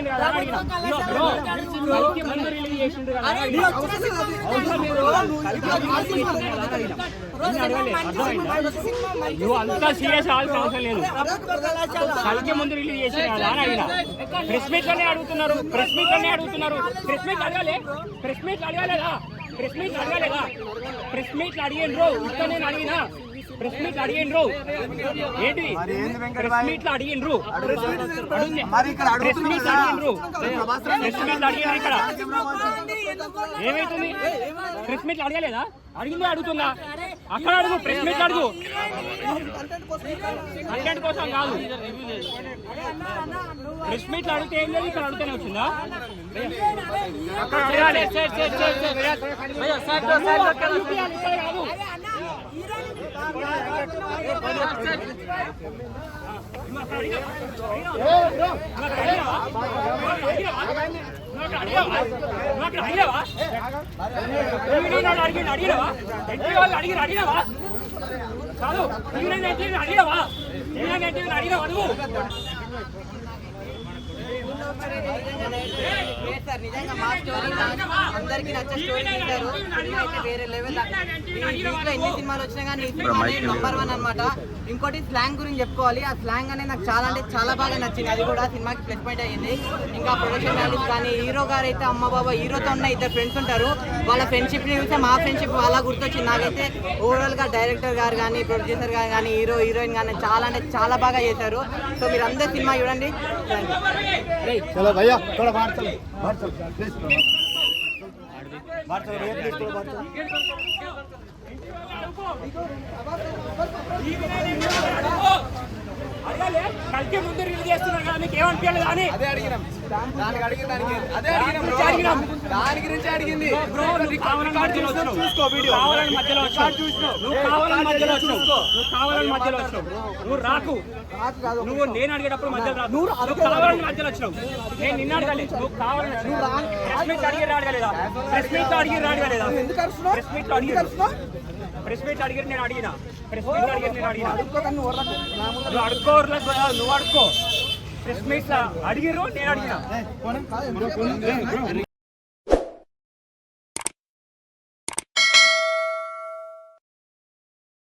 చేసిండు కదా అడిగినా ముందు రిలీజ్ చేసిండు కదా నువ్వు అంతా సీరియస్ అవ్వాల్సిన అవసరం లేదు. కలికి ముందు రిలీజ్ చేసిండు కదా అని అడిగినా. ప్రెస్ మీట్ లోనే అడుగుతున్నారు, ప్రెస్ మీట్ లోనే అడుగుతున్నారు. ప్రెస్ మీట్ అడగాలి, ప్రెస్ మీట్ అడగాలేదా? ప్రెస్ మీట్ అడగాలేదా? ప్రెస్ మీట్ అడిగిండ్రు ఇక్కడ నేను అడిగినా. ప్రెస్ మీట్ అడిగిండ్రు ఏంటి? ప్రెస్ మీట్ లో అడిగిండ్రు, ప్రెస్ మీట్ అడిగిండ్రు, ప్రెస్ మీట్ అడిగిండ్రు. ఇక్కడ ఏమైతుంది? ప్రెస్ మీట్ అడగలేదా? అడిగిందే అడుగుతుందా? అక్కడ అడుగు, ప్రెస్ మీట్ అడుగు. కంటెంట్ కోసం కాదు, ప్రెస్ మీట్ అడిగితే ఏం లేదు, ఇక్కడ అడిగితేనే వచ్చిందా? అక్కడ అడగాలి. అడిగినవా చాలు, అడిగినవా అడుగు. నిజంగా మా స్టోరీ అందరికి నచ్చే స్టోరీ తీశారు. అయితే వేరే లెవెల్. ఎన్ని సినిమాలు వచ్చినా కానీ ఈ సినిమా నంబర్ 1 అనమాట. ఇంకోటి స్లాంగ్ గురించి చెప్పుకోవాలి. ఆ స్లాంగ్ అనేది నాకు చాలా అంటే చాలా బాగా నచ్చింది. అది కూడా సినిమాకి ప్లస్ పాయింట్ అయ్యింది. ఇంకా ప్రొడక్షన్ వాల్యూస్ కానీ హీరో గారు అయితే అమ్మ బాబా హీరోతో ఉన్న 2 ఫ్రెండ్స్ ఉంటారు. వాళ్ళ ఫ్రెండ్షిప్ని చూస్తే మా ఫ్రెండ్షిప్ అలా గుర్తొచ్చింది నాకైతే. ఓవరాల్గా డైరెక్టర్ గారు కానీ ప్రొడ్యూసర్ గారు కానీ హీరో హీరోయిన్ కానీ చాలా అంటే చాలా బాగా చేశారు. సో మీరు అందరు సినిమా చూడండి. चलो भैया थोड़ा बाहर चलो, बाहर चलो प्लीज, बाहर चलो भैया प्लीज, थोड़ा बाहर चलो. కలికి ముందు రిలీజ్ చేస్తున్నారు కదా, మీకు ఏమనిపించలేదు? అని అదే అడిగినాం, దానికి అడిగిన దానికి అదే అడిగినాం, దాని గురించి అడిగింది. చూసుకో వీడియో, కావాలని మధ్యలో వచ్చావు, నువ్వు కావాలని మధ్యలో వచ్చావు, నువ్వు కావాలని మధ్యలో వచ్చావు, నువ్వు రాకు. నువ్వు నేను అడిగేటప్పుడు మధ్యలో రాదు, నువ్వు కావాలని మధ్యలో వచ్చినావు. నేను నిన్ను అడగాలి, నువ్వు కావాలని ప్రెస్ మీట్ అడిగి రాడగలేదా? ప్రెస్ మీట్ అడిగి రాడగలేదా? ప్రెస్ మీట్ అడిగి ప్రెస్ మీట్ అడిగి నేను అడిగినా, ప్రెస్ మీట్ అడిగి నేను అడిగినా. నువ్వు అడుక్కో, ప్రెస్ మీట్ అడిగిరు, నేను అడిగినా.